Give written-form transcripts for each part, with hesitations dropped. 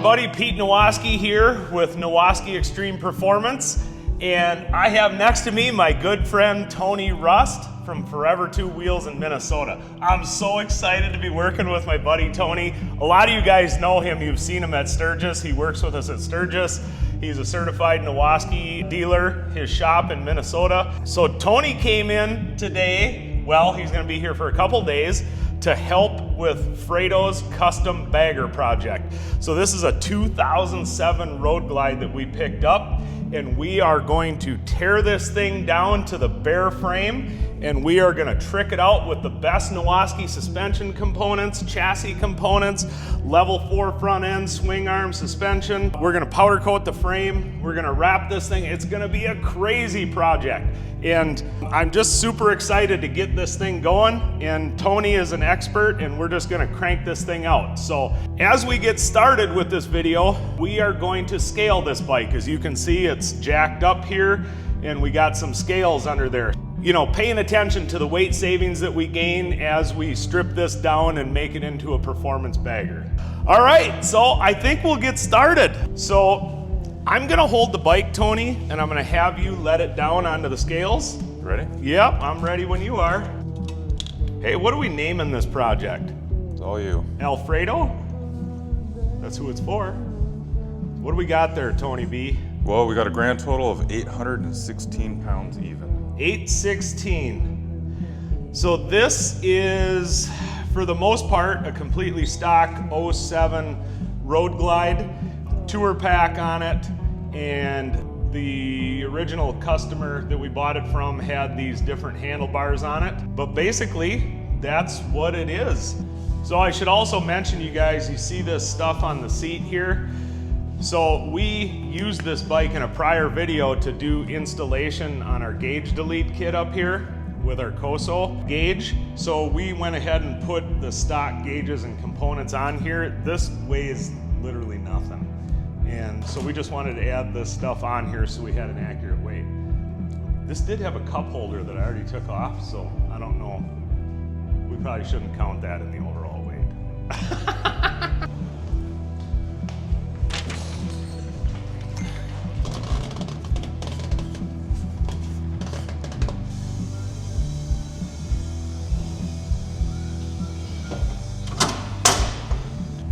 buddy Pete Nowaskey here with Nowaskey Extreme Performance, and I have next to me my good friend Tony Rust from Forever Two Wheels in Minnesota. I'm so excited to be working with my buddy Tony. A lot of you guys know him. You've seen him at Sturgis. He works with us at Sturgis. He's a certified Nowaskey dealer, his shop in Minnesota. So Tony came in today, well, he's gonna be here for a couple days to help with Fredo's custom bagger project. So this is a 2007 Road Glide that we picked up, and we are going to tear this thing down to the bare frame, and we are gonna trick it out with the best Nowaskey suspension components, chassis components, level 4 front end, swing arm suspension. We're gonna powder coat the frame. We're gonna wrap this thing. It's gonna be a crazy project. And I'm just super excited to get this thing going. And Tony is an expert, and we're just gonna crank this thing out. So as we get started with this video, we are going to scale this bike. As you can see, it's jacked up here, and we got some scales under there. You know, paying attention to the weight savings that we gain as we strip this down and make it into a performance bagger. All right, so I think we'll get started. So I'm gonna hold the bike, Tony, and I'm gonna have you let it down onto the scales. Ready? Yep, I'm ready when you are. Hey, what are we naming this project? It's all you. Alfredo? That's who it's for. What do we got there, Tony B? Well, we got a grand total of 816 pounds even. 816. So this is, for the most part, a completely stock 07 Road Glide, tour pack on it, and the original customer that we bought it from had these different handlebars on it, but basically that's what it is. So I should also mention, you guys, you see this stuff on the seat here. So we used this bike in a prior video to do installation on our gauge delete kit up here with our Coso gauge. So we went ahead and put the stock gauges and components on here. This weighs literally nothing. And so we just wanted to add this stuff on here so we had an accurate weight. This did have a cup holder that I already took off, so I don't know. We probably shouldn't count that in the overall weight.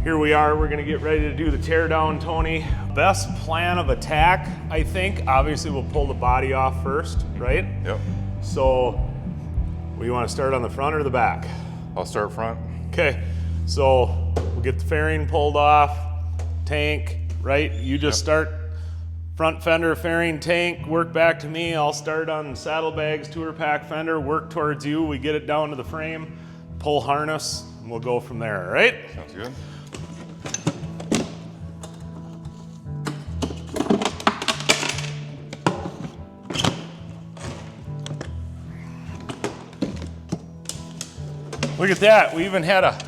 Here we are, we're gonna get ready to do the teardown, Tony. Best plan of attack, I think. Obviously we'll pull the body off first, right? Yep. So, you wanna start on the front or the back? I'll start front. Okay, so we'll get the fairing pulled off, tank, right? You just start front fender, fairing, tank, work back to me. I'll start on saddlebags, tour pack fender, work towards you. We get it down to the frame, pull harness, and we'll go from there, all right? Sounds good. Look at that, we even had a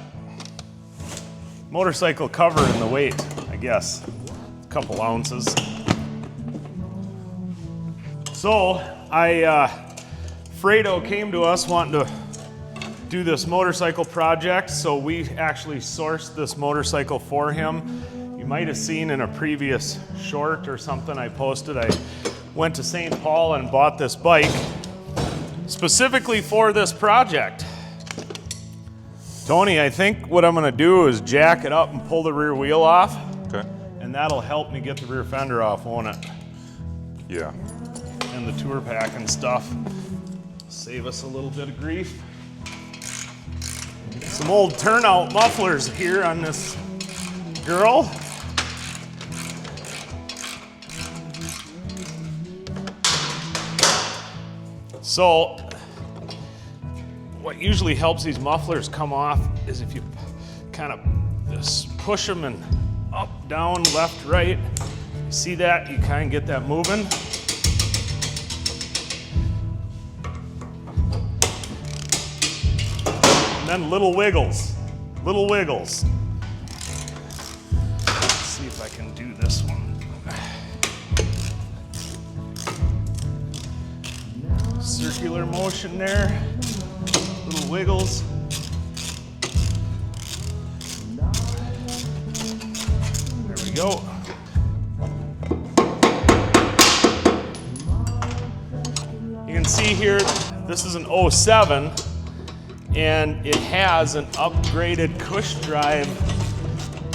motorcycle cover in the weight, I guess. A couple ounces. So, Fredo came to us wanting to do this motorcycle project, so we actually sourced this motorcycle for him. You might have seen in a previous short or something I posted, I went to St. Paul and bought this bike specifically for this project. Tony, I think what I'm gonna do is jack it up and pull the rear wheel off. Okay. And that'll help me get the rear fender off, won't it? Yeah. And the tour pack and stuff. Save us a little bit of grief. Some old turnout mufflers here on this girl. So, what usually helps these mufflers come off is if you kind of just push them and up, down, left, right. You see that? You kind of get that moving. And then little wiggles, little wiggles. Let's see if I can do this one. Circular motion there. Little wiggles. There we we go. You can see here, this is an 07, and it has an upgraded cush drive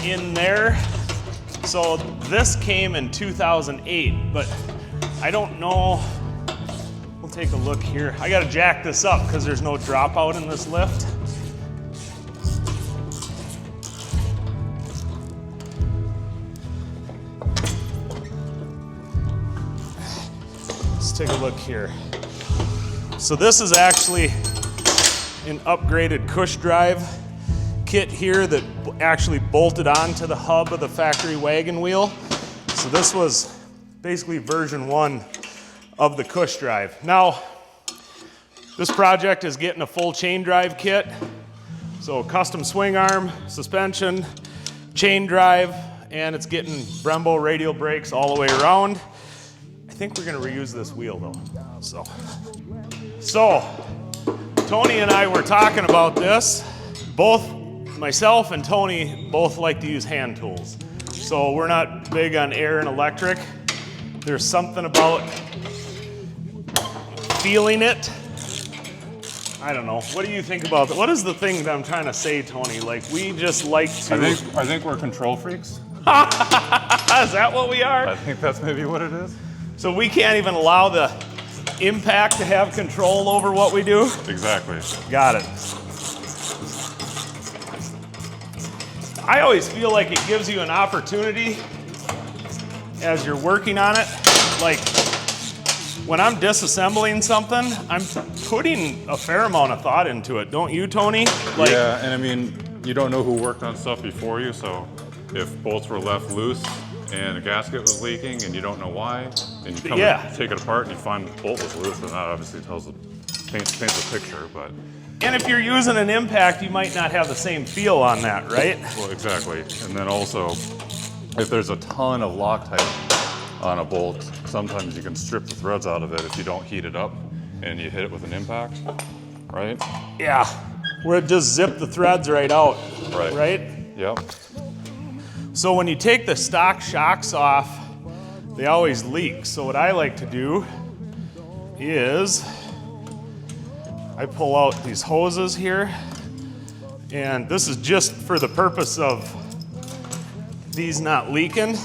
in there. So this came in 2008, but I don't know. We'll take a look here. I gotta jack this up because there's no dropout in this lift. Let's take a look here. So this is actually an upgraded cush drive kit here that actually bolted onto the hub of the factory wagon wheel. So this was basically version 1 of the cush drive. Now, this project is getting a full chain drive kit. So custom swing arm, suspension, chain drive, and it's getting Brembo radial brakes all the way around. I think we're gonna reuse this wheel though, So, Tony and I were talking about this. Both myself and Tony both like to use hand tools. So we're not big on air and electric. There's something about feeling it. I don't know. What do you think about that? What is the thing that I'm trying to say, Tony? Like, we just like to... I think we're control freaks. Is that what we are? I think that's maybe what it is. So we can't even allow the impact to have control over what we do? Exactly. Got it. I always feel like it gives you an opportunity as you're working on it. Like when I'm disassembling something, I'm putting a fair amount of thought into it. Don't you, Tony? Like, yeah, and I mean, you don't know who worked on stuff before you, so if bolts were left loose and a gasket was leaking and you don't know why, and you come and take it apart and you find the bolt was loose, then that obviously paints a picture, but... And if you're using an impact, you might not have the same feel on that, right? Well, exactly. And then also, if there's a ton of Loctite on a bolt, sometimes you can strip the threads out of it if you don't heat it up and you hit it with an impact, right? Yeah, where it just zip the threads right out, right? Yep. So when you take the stock shocks off, they always leak. So what I like to do is I pull out these hoses here, and this is just for the purpose of these not leaking.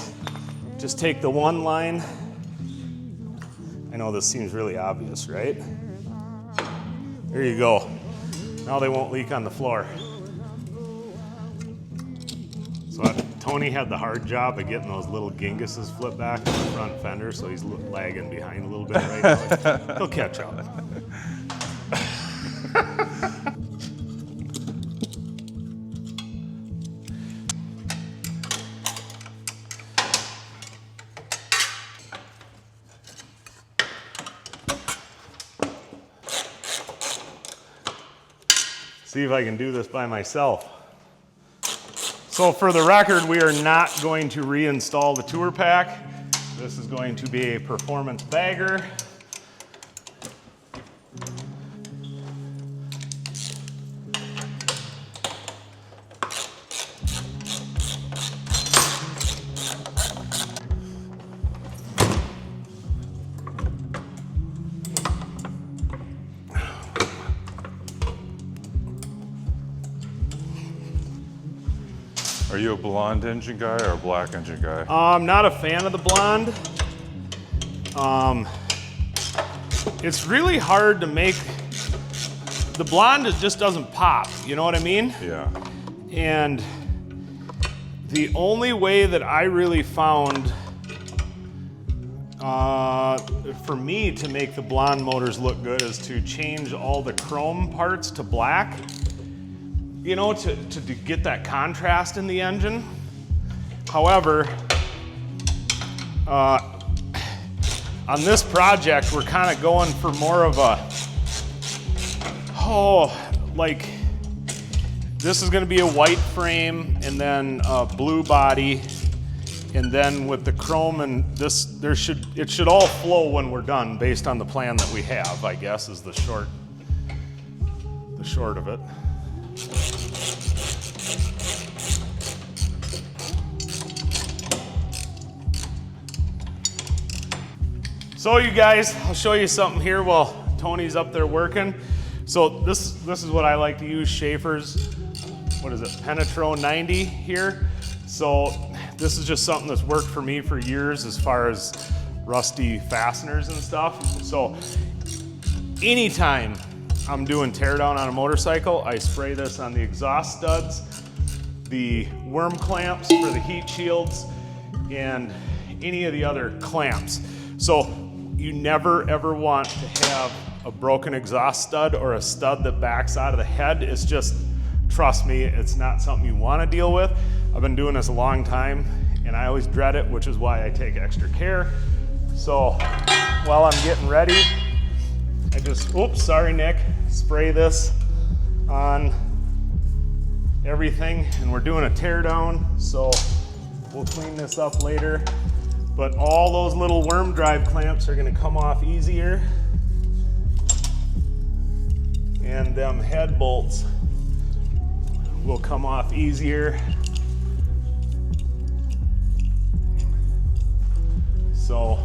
Just take the one line. I know this seems really obvious, right? There you go. Now they won't leak on the floor. So Tony had the hard job of getting those little Gingus's flip back in the front fender, so he's lagging behind a little bit right now. He'll catch up. See if I can do this by myself. So for the record, we are not going to reinstall the tour pack. This is going to be a performance bagger. Are you a blonde engine guy or a black engine guy? I'm not a fan of the blonde. It's really hard to make, the blonde it just doesn't pop, you know what I mean? Yeah. And the only way that I really found for me to make the blonde motors look good is to change all the chrome parts to black. You know, to get that contrast in the engine. However, on this project, we're kind of going for more of a, like, this is gonna be a white frame and then a blue body, and then with the chrome and this, it should all flow when we're done based on the plan that we have, I guess, is the short of it. So you guys, I'll show you something here while Tony's up there working. So this is what I like to use, Schaefer's, what is it, Penetro 90 here. So this is just something that's worked for me for years as far as rusty fasteners and stuff. So anytime I'm doing teardown on a motorcycle, I spray this on the exhaust studs, the worm clamps for the heat shields, and any of the other clamps. So you never ever want to have a broken exhaust stud or a stud that backs out of the head. It's just, trust me, it's not something you want to deal with. I've been doing this a long time and I always dread it, which is why I take extra care. So while I'm getting ready, I just, oops, sorry Nick, spray this on everything, and we're doing a tear down, so we'll clean this up later. But all those little worm drive clamps are gonna come off easier, and them head bolts will come off easier. So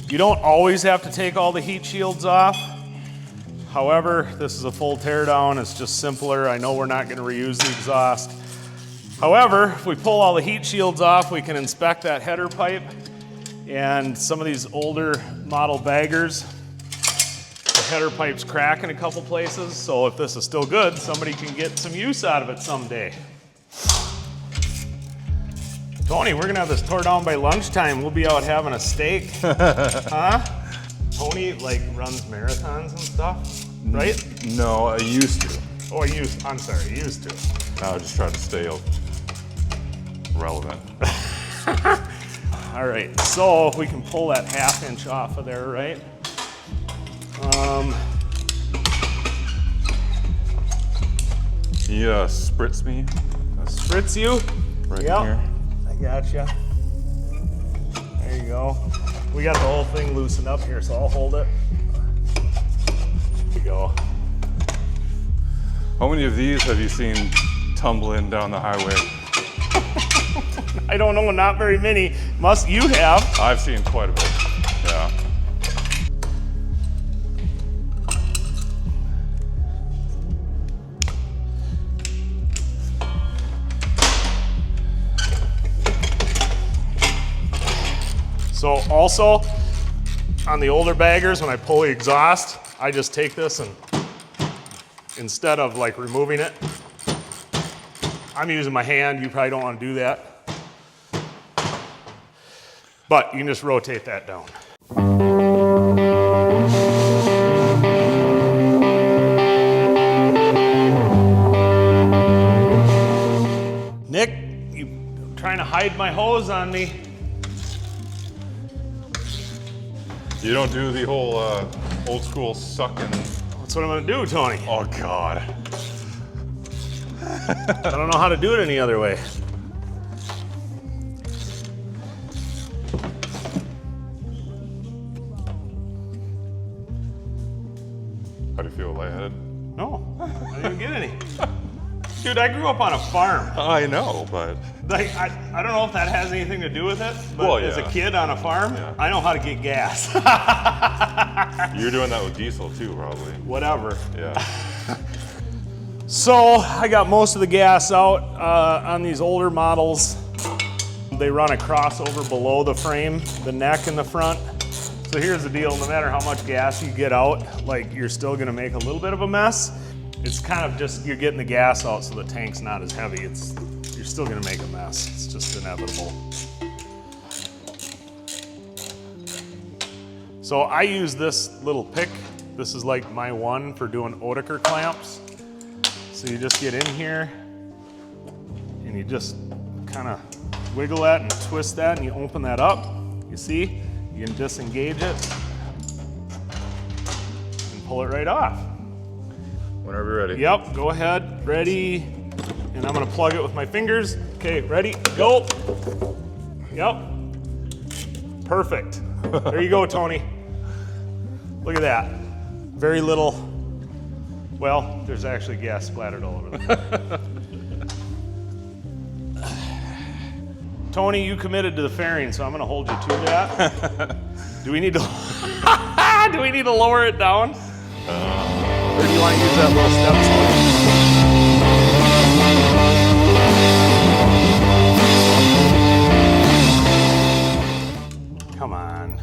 you don't always have to take all the heat shields off. However, this is a full tear down, it's just simpler. I know we're not gonna reuse the exhaust. However, if we pull all the heat shields off, we can inspect that header pipe, and some of these older model baggers, the header pipe's cracking a couple places, so if this is still good, somebody can get some use out of it someday. Tony, we're gonna have this tore down by lunchtime. We'll be out having a steak. Huh? Tony like runs marathons and stuff, right? No, I used to. Oh, I'm sorry, I used to. I just try to stay relevant. All right, so if we can pull that 1/2 inch off of there, right? Can you spritz me? Spritz you? Right Yep. here. I gotcha. There you go. We got the whole thing loosened up here, so I'll hold it. There you go. How many of these have you seen tumbling down the highway? I don't know, not very many. Must you have? I've seen quite a bit, yeah. So also, on the older baggers, when I pull the exhaust, I just take this and instead of like removing it, I'm using my hand. You probably don't want to do that. But you can just rotate that down. Nick, you trying to hide my hose on me? You don't do the whole old school sucking. That's what I'm gonna do, Tony. Oh God. I don't know how to do it any other way. How do you feel, lightheaded? No, I didn't get any. Dude, I grew up on a farm. I know, but Like, I don't know if that has anything to do with it, but Well, as a yeah. kid on a farm, Yeah. I know how to get gas. you're doing that with diesel too, probably. Whatever. Yeah. So I got most of the gas out on these older models. They run a crossover below the frame, the neck in the front. So here's the deal, no matter how much gas you get out, like you're still gonna make a little bit of a mess. It's kind of just, you're getting the gas out so the tank's not as heavy. You're still gonna make a mess. It's just inevitable. So I use this little pick. This is like my one for doing Oetiker clamps. So you just get in here and you just kind of wiggle that and twist that and you open that up. You see, you can disengage it and pull it right off. Whenever you're ready. Yep, go ahead, ready. And I'm gonna plug it with my fingers. Okay, ready, go. Yep, perfect. There you go, Tony. Look at that. Very little, well, there's actually gas splattered all over there. Tony, you committed to the fairing, so I'm gonna hold you to that. Do we need to lower it down? Or do you want to use that little step stool? Come on.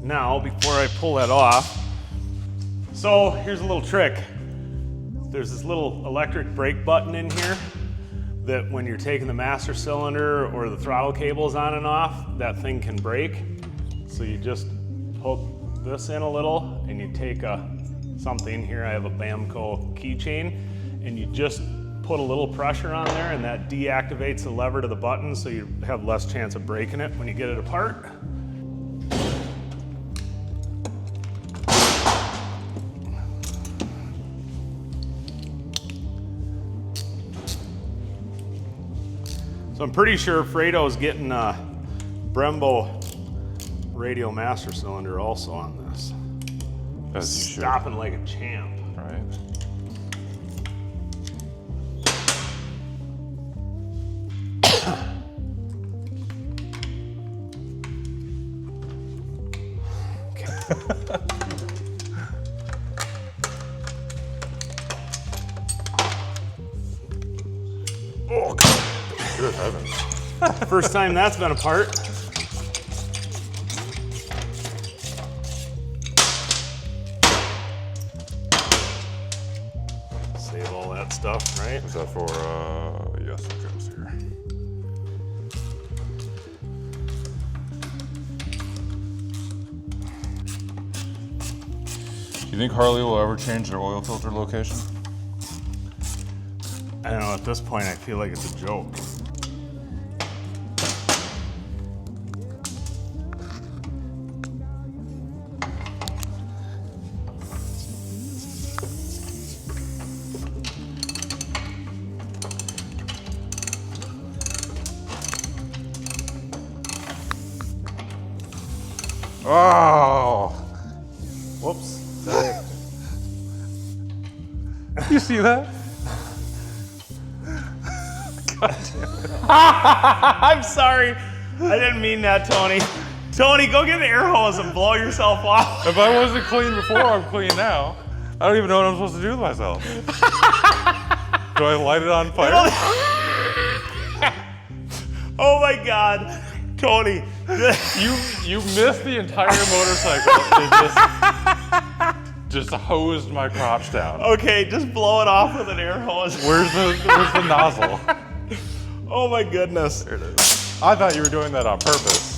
Now, before I pull that off, so here's a little trick. There's this little electric brake button in here that when you're taking the master cylinder or the throttle cables on and off, that thing can break. So you just poke this in a little and you take something here. I have a Bamco keychain, and you just put a little pressure on there, and that deactivates the lever to the button, so you have less chance of breaking it when you get it apart. So I'm pretty sure Fredo's getting a Brembo radial master cylinder also on this. As you should. Stopping like a champ. Right. Oh, good heavens. first time that's been apart. Save all that stuff, right? Is that for, yes, it goes here. Do you think Harley will ever change their oil filter location? I don't know, at this point I feel like it's a joke. Oh! Whoops. You see that? I'm sorry. I didn't mean that, Tony. Tony, go get the air hose and blow yourself off. If I wasn't clean before, I'm clean now. I don't even know what I'm supposed to do with myself. Do I light it on fire? Oh my God, Tony. You missed the entire motorcycle and just hosed my crotch down. Okay, just blow it off with an air hose. Where's the nozzle? Oh my goodness. There it is. I thought you were doing that on purpose.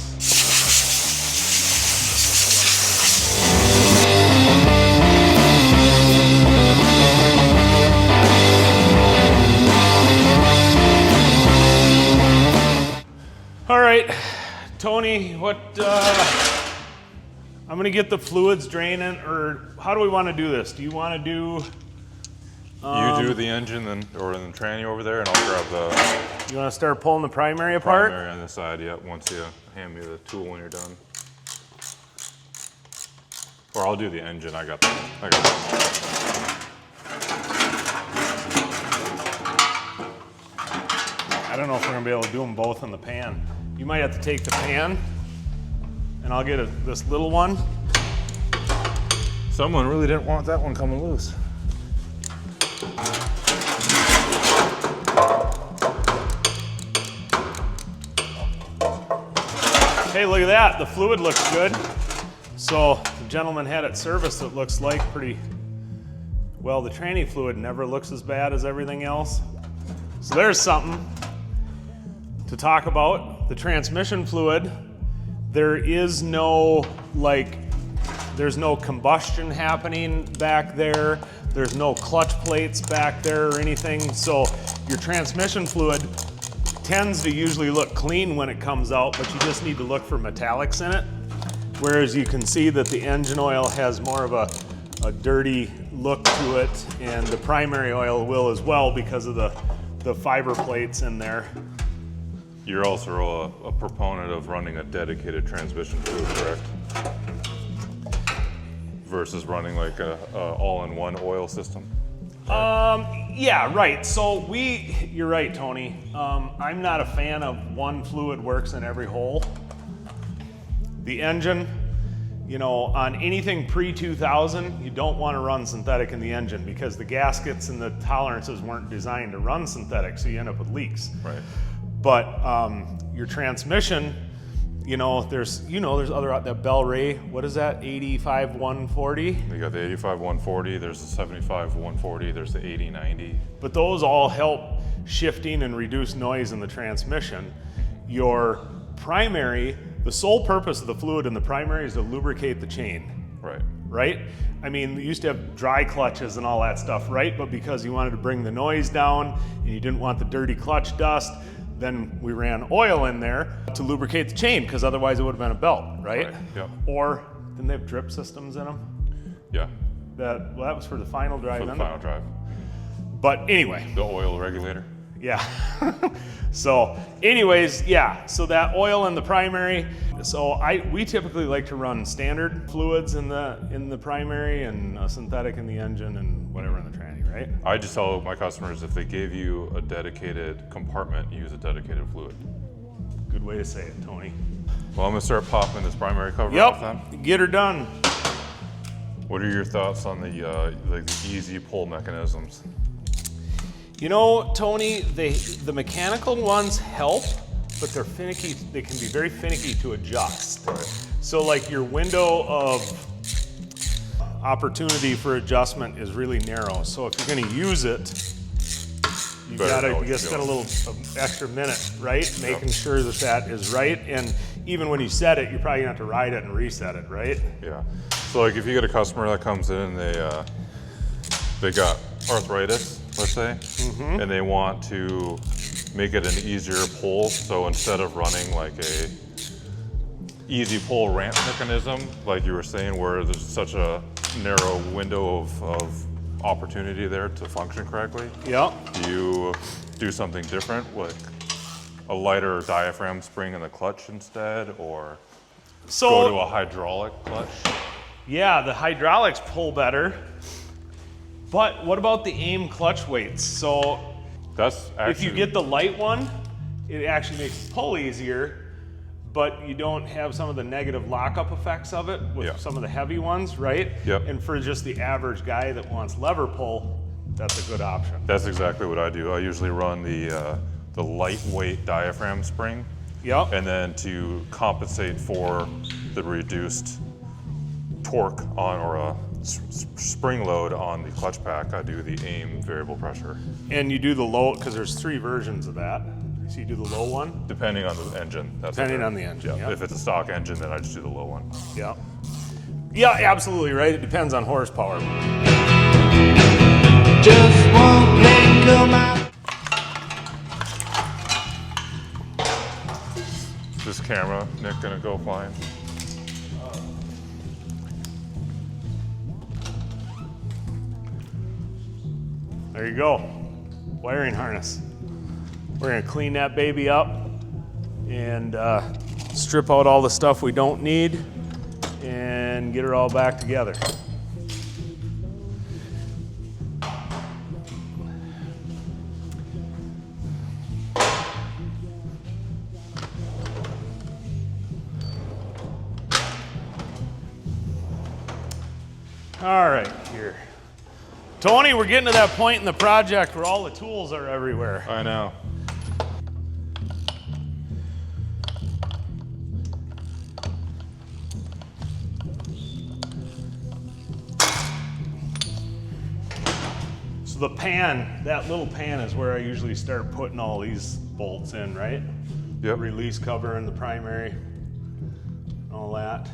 All right, Tony, I'm gonna get the fluids draining, or how do we want to do this? Do you want to do? You do the engine or the tranny over there, and I'll grab the You want to start pulling the primary apart? primary on the side. Yep. Once you hand me the tool when you're done, or I'll do the engine. I got that. I don't know if we're gonna be able to do them both in the pan. You might have to take the pan, and I'll get this little one. Someone really didn't want that one coming loose. Hey, look at that. The fluid looks good. So the gentleman had it serviced, it looks like pretty well. The tranny fluid never looks as bad as everything else. So there's something to talk about. The transmission fluid, there's no combustion happening back there. There's no clutch plates back there or anything. So your transmission fluid tends to usually look clean when it comes out, but you just need to look for metallics in it. Whereas you can see that the engine oil has more of a dirty look to it, and the primary oil will as well because of the fiber plates in there. You're also a proponent of running a dedicated transmission fluid, correct? Versus running like a all-in-one oil system? Yeah, right. So you're right, Tony. I'm not a fan of one fluid works in every hole. The engine, you know, on anything pre-2000, you don't want to run synthetic in the engine because the gaskets and the tolerances weren't designed to run synthetic, so you end up with leaks. Right. But your transmission, you know, there's other, that Bell Ray, what is that, 85-140? You got the 85-140, there's the 75-140, there's the 80-90. But those all help shifting and reduce noise in the transmission. Your primary, the sole purpose of the fluid in the primary is to lubricate the chain. Right. Right? I mean, you used to have dry clutches and all that stuff, right? But because you wanted to bring the noise down and you didn't want the dirty clutch dust, then we ran oil in there to lubricate the chain, because otherwise it would have been a belt, right? Yep. Or didn't they have drip systems in them? Yeah. That was for the final drive. For the final drive. But anyway. The oil regulator. Yeah. So anyways, yeah, so that oil in the primary. So we typically like to run standard fluids in the primary and a synthetic in the engine and whatever in the tranny, right? I just tell my customers if they gave you a dedicated compartment, use a dedicated fluid. Good way to say it, Tony. Well, I'm gonna start popping this primary cover off then. Get her done. What are your thoughts on the easy pull mechanisms? You know, Tony, the mechanical ones help, but they're finicky. They can be very finicky to adjust. Right. So like your window of opportunity for adjustment is really narrow. So if you're gonna use it, you gotta spend a little extra minute, right? Making sure that is right. And even when you set it, you're probably gonna have to ride it and reset it, right? Yeah. So like if you get a customer that comes in and they got arthritis, let's say, and they want to make it an easier pull. So instead of running like a easy pull ramp mechanism, like you were saying, where there's such a narrow window of opportunity there to function correctly. Yeah. Do you do something different, like a lighter diaphragm spring in the clutch instead, or go to a hydraulic clutch? Yeah, the hydraulics pull better. But what about the AIM clutch weights? So that's actually, if you get the light one, it actually makes the pull easier, but you don't have some of the negative lockup effects of it with some of the heavy ones, right? Yep. And for just the average guy that wants lever pull, that's a good option. That's exactly what I do. I usually run the lightweight diaphragm spring. Yep. And then to compensate for the reduced torque on, or a spring load on the clutch pack, I do the AIM variable pressure. And you do the low, because there's 3 versions of that. So you do the low one? Depending on the engine. Depending on the engine, yeah. If it's a stock engine, then I just do the low one. Yeah. Yeah, absolutely, right? It depends on horsepower. Just won't let go my... Is this camera, Nick, gonna go flying? There you go, wiring harness. We're gonna clean that baby up and strip out all the stuff we don't need and get her all back together. All right, here. Tony, we're getting to that point in the project where all the tools are everywhere. I know. So the pan, that little pan is where I usually start putting all these bolts in, right? Yep. Release cover in the primary, all that.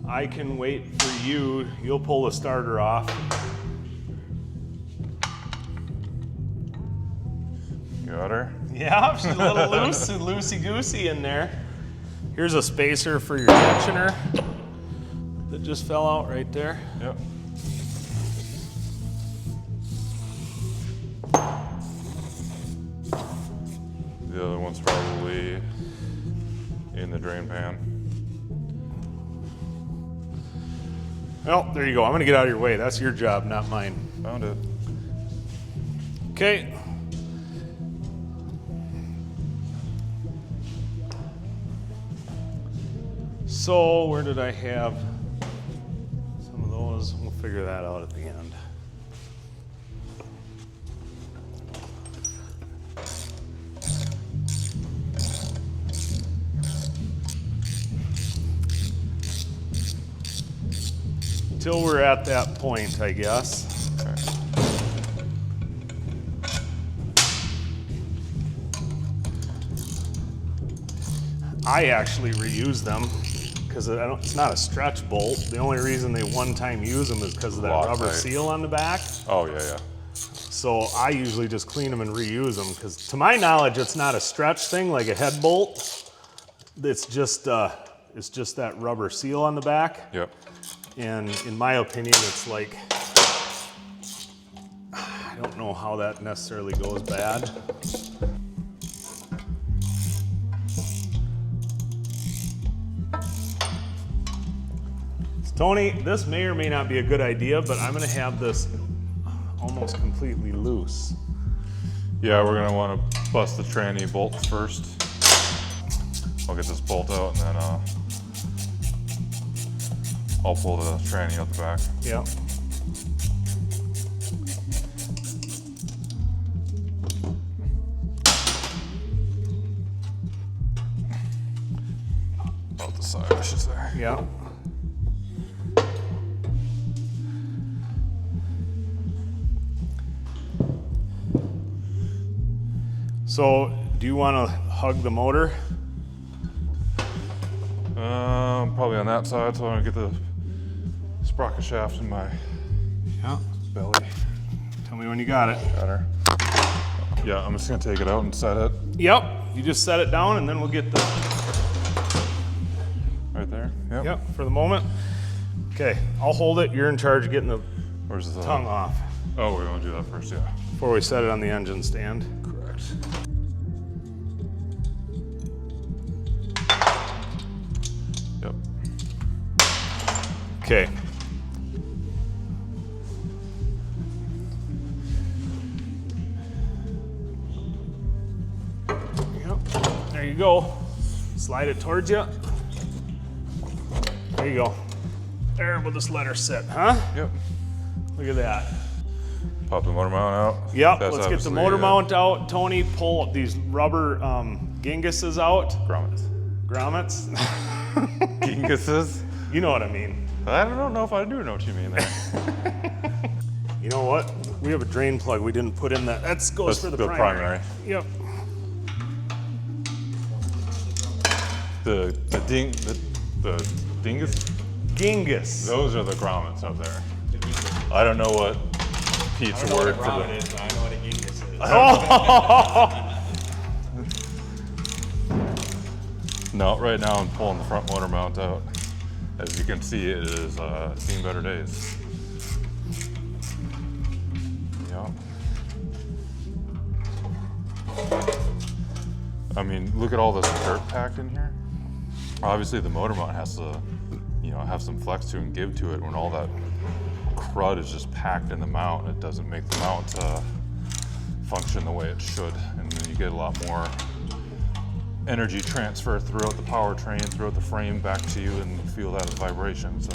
I can wait for you. You'll pull the starter off. Got her? Yeah, she's a little loose and loosey-goosey in there. Here's a spacer for your tensioner that just fell out right there. Yep. The other one's probably in the drain pan. Well, there you go. I'm gonna get out of your way. That's your job, not mine. Found it. Okay. So where did I have some of those? We'll figure that out at the end. Until we're at that point, I guess. Okay. I actually reuse them because it's not a stretch bolt. The only reason they one-time use them is because of that rubber Loctite. seal on the back. Oh, yeah. So I usually just clean them and reuse them because, to my knowledge, it's not a stretch thing like a head bolt. It's just that rubber seal on the back. Yep. And in my opinion, it's like, I don't know how that necessarily goes bad. Tony, this may or may not be a good idea, but I'm gonna have this almost completely loose. Yeah, we're gonna wanna bust the tranny bolts first. I'll get this bolt out and then I'll pull the tranny out the back. Yep. Out the side, I should say. Yep. So, do you want to hug the motor? Probably on that side, so I'm gonna get the sprocket shaft in my belly. Tell me when you got it. Got her. Yeah, I'm just gonna take it out and set it Yep. You just set it down and then we'll get the... right there. Yep. Yep, for the moment. Okay, I'll hold it. You're in charge of getting the Where's the tongue off Oh, we're gonna do that first, yeah. before we set it on the engine stand. Correct. Yep. Okay. Yep. There you go. Slide it towards you. There you go. There, will this let her sit, huh? Yep. Look at that. Pop the motor mount out. Yep, That's let's get the obviously, motor mount out. Tony, pull these rubber ginguses out. Grommets. Grommets? Ginguses? You know what I mean. I don't know if I do know what you mean there. You know what? We have a drain plug we didn't put in that. That goes That's for the the primary. primary. Yep. The dingus? Gingus. Those are the grommets up there. I don't know what Pete's word for them. I know what a gingus is. No, right now I'm pulling the front motor mount out. As you can see, it is seen better days. Yeah. I mean, look at all this dirt packed in here. Obviously, the motor mount has to, have some flex to and give to it. When all that crud is just packed in the mount, it doesn't make the mount function the way it should, and then you get a lot more energy transfer throughout the powertrain, throughout the frame back to you, and you feel that vibration. So.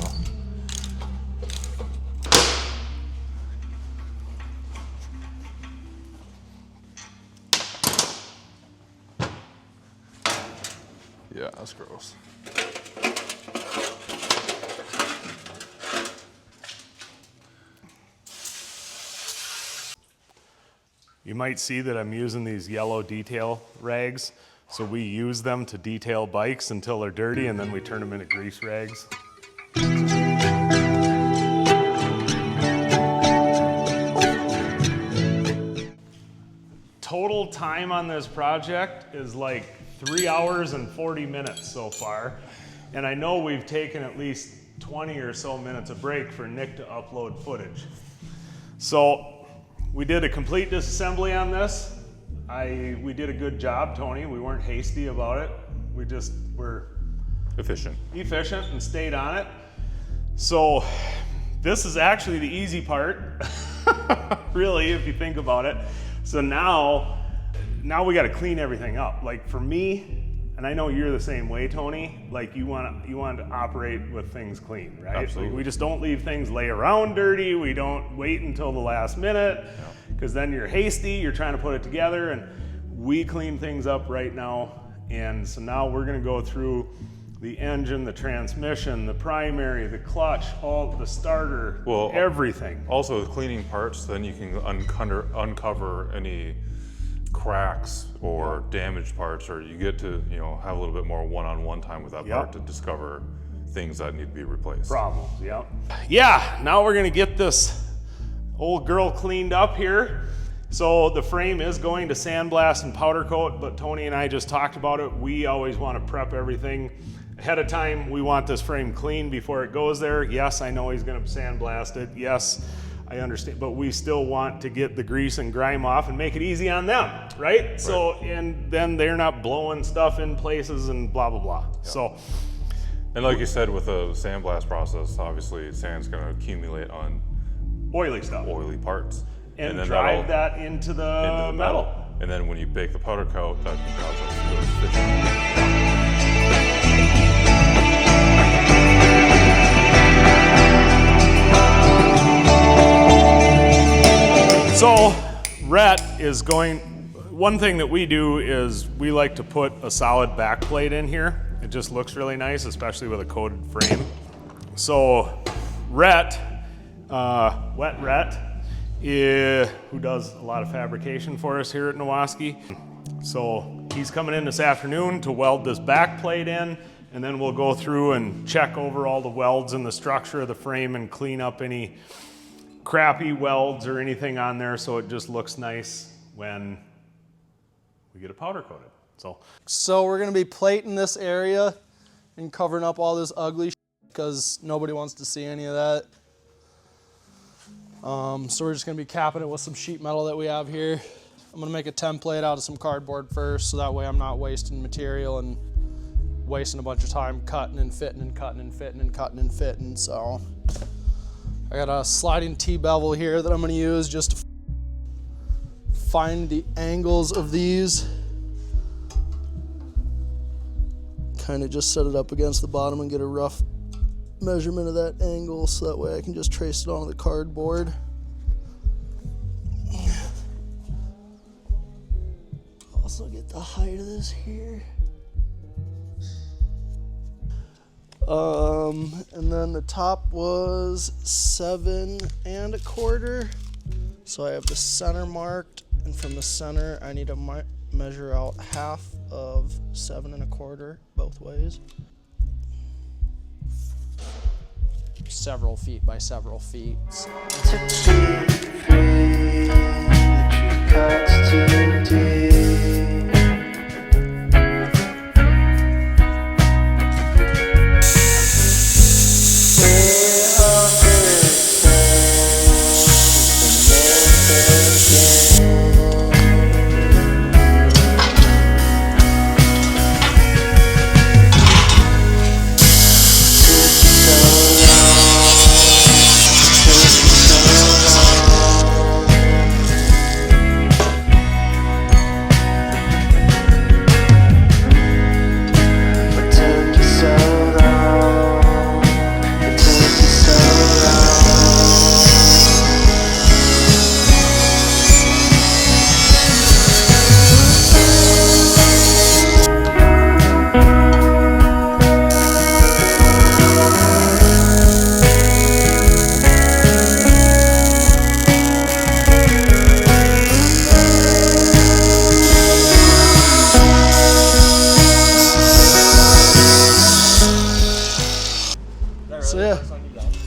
Yeah, that's gross. You might see that I'm using these yellow detail rags. So we use them to detail bikes until they're dirty, and then we turn them into grease rags. Total time on this project is like 3 hours and 40 minutes so far. And I know we've taken at least 20 or so minutes of break for Nick to upload footage. So we did a complete disassembly on this. We did a good job, Tony. We weren't hasty about it. we're Efficient. and stayed on it. So this is actually the easy part, really, if you think about it. So now we got to clean everything up. Like for me, and I know you're the same way, Tony, like you want to operate with things clean, right? Absolutely. We just don't leave things lay around dirty. We don't wait until the last minute, because then you're hasty, you're trying to put it together, and we clean things up right now. And so now we're gonna go through the engine, the transmission, the primary, the clutch, all the starter, everything. Also, the cleaning parts, then you can uncover any cracks or damaged parts, or you get to have a little bit more one-on-one time with that part to discover things that need to be replaced. Problems, yeah. Now we're gonna get this old girl cleaned up here. So the frame is going to sandblast and powder coat, but Tony and I just talked about it. We always want to prep everything ahead of time. We want this frame clean before it goes there. Yes, I know he's going to sandblast it. Yes, I understand, but we still want to get the grease and grime off and make it easy on them, right? So, and then they're not blowing stuff in places and blah, blah, blah. Yeah. So, and like you said, with the sandblast process, obviously sand's going to accumulate on oily stuff, oily parts. And then drive that into the metal. And then when you bake the powder coat, that can cause us to go efficient. So Rhett is one thing that we do is we like to put a solid back plate in here. It just looks really nice, especially with a coated frame. So Rhett, Wet Rhett, who does a lot of fabrication for us here at Nowaskey. So he's coming in this afternoon to weld this back plate in, and then we'll go through and check over all the welds in the structure of the frame and clean up any crappy welds or anything on there, so it just looks nice when we get it powder coated. So we're gonna be plating this area and covering up all this ugly shit because nobody wants to see any of that. So we're just gonna be capping it with some sheet metal that we have here. I'm gonna make a template out of some cardboard first, so that way I'm not wasting material and wasting a bunch of time cutting and fitting and cutting and fitting and cutting and fitting. So I got a sliding T-bevel here that I'm gonna use just to find the angles of these. Kind of just set it up against the bottom and get a rough measurement of that angle, so that way I can just trace it onto the cardboard. Also get the height of this here. And then the top was 7 1/4. So I have the center marked, and from the center I need to measure out half of 7 1/4 both ways. Several feet by several feet.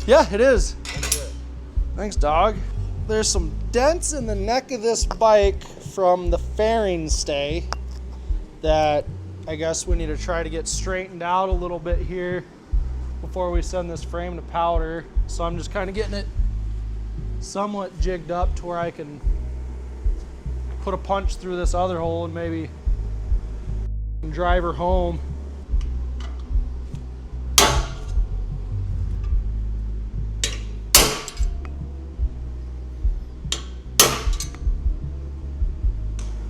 Yeah, it is. Thanks, dog. There's some dents in the neck of this bike from the fairing stay that I guess we need to try to get straightened out a little bit here before we send this frame to powder. So I'm just kind of getting it somewhat jigged up to where I can put a punch through this other hole and maybe drive her home.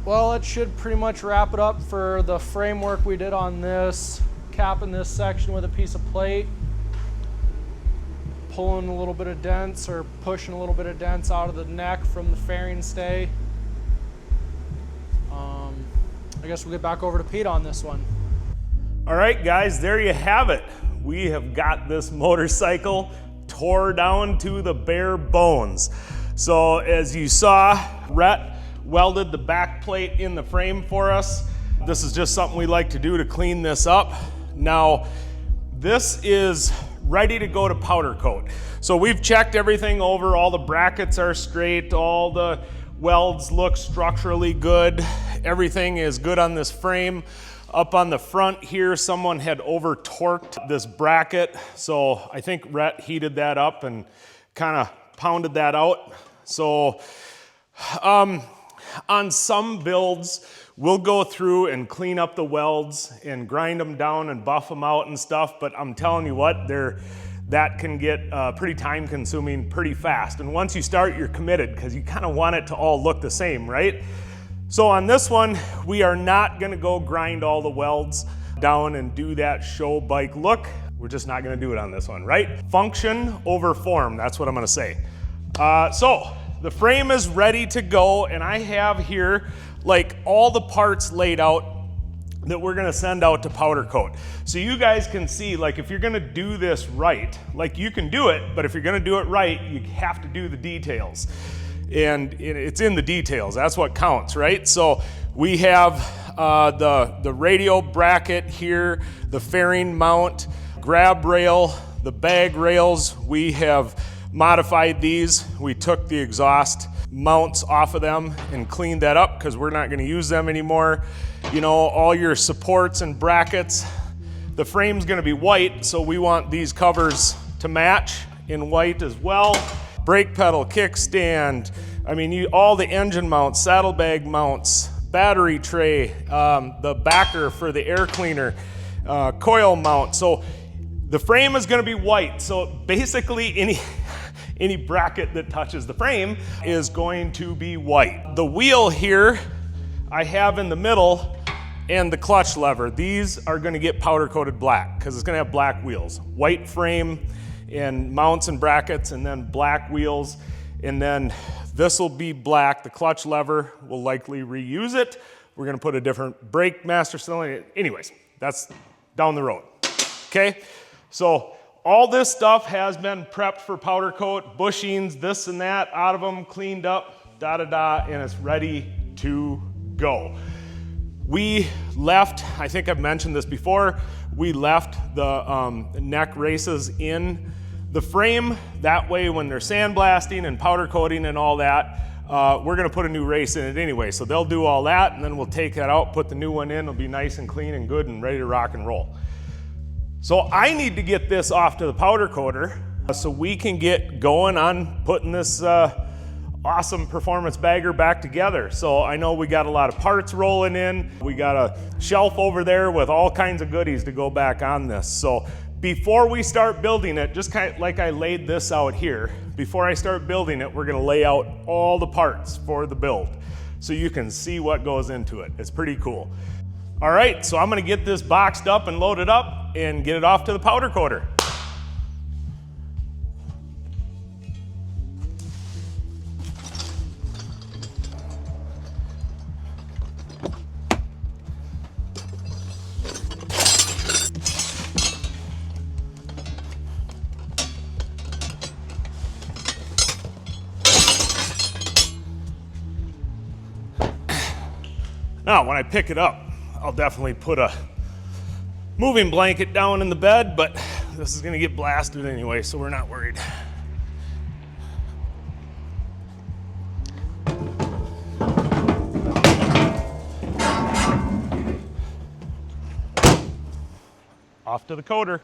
well, it should pretty much wrap it up for the framework we did on this. Capping this section with a piece of plate, pulling a little bit of dents or pushing a little bit of dents out of the neck from the fairing stay. I guess we'll get back over to Pete on this one. All right, guys, there you have it. We have got this motorcycle tore down to the bare bones. So as you saw, Rhett welded the back plate in the frame for us. This is just something we like to do to clean this up. Now, this is ready to go to powder coat. So we've checked everything over, all the brackets are straight, all the welds look structurally good, everything is good on this frame. Up on the front here, someone had over torqued this bracket, so I think Rhett heated that up and kind of pounded that out. So on some builds, we'll go through and clean up the welds and grind them down and buff them out and stuff, but I'm telling you what, that can get pretty time consuming pretty fast. And once you start, you're committed because you kind of want it to all look the same, right? So on this one, we are not gonna go grind all the welds down and do that show bike look. We're just not gonna do it on this one, right? Function over form, that's what I'm gonna say. So the frame is ready to go, and I have here like all the parts laid out that we're gonna send out to powder coat. So you guys can see, like, if you're gonna do this right, like, you can do it, but if you're gonna do it right, you have to do the details. And it's in the details, that's what counts, right? So we have the radio bracket here, the fairing mount, grab rail, the bag rails. We have modified these. We took the exhaust mounts off of them and cleaned that up because we're not gonna use them anymore. You know, all your supports and brackets, the frame's gonna be white, so we want these covers to match in white as well. Brake pedal, kickstand, I mean, all the engine mounts, saddlebag mounts, battery tray, the backer for the air cleaner, coil mount. So the frame is gonna be white, so basically any bracket that touches the frame is going to be white. The wheel here I have in the middle and the clutch lever. These are gonna get powder coated black because it's gonna have black wheels. White frame and mounts and brackets, and then black wheels, and then this will be black. The clutch lever, we'll likely reuse it. We're gonna put a different brake master cylinder. Anyways, that's down the road, okay? So all this stuff has been prepped for powder coat, bushings, this and that, out of them, cleaned up, da-da-da, and it's ready to go. We left, I think I've mentioned this before, we left the neck races in the frame. That way when they're sandblasting and powder coating and all that, we're gonna put a new race in it anyway. So they'll do all that, and then we'll take that out, put the new one in, it'll be nice and clean and good and ready to rock and roll. So I need to get this off to the powder coater so we can get going on putting this awesome performance bagger back together. So I know we got a lot of parts rolling in. We got a shelf over there with all kinds of goodies to go back on this. So before we start building it, just kind of like I laid this out here, before I start building it, we're gonna lay out all the parts for the build so you can see what goes into it. It's pretty cool. All right, so I'm gonna get this boxed up and loaded up and get it off to the powder coater. Now, when I pick it up, I'll definitely put a moving blanket down in the bed, but this is gonna get blasted anyway, so we're not worried. Off to the coater.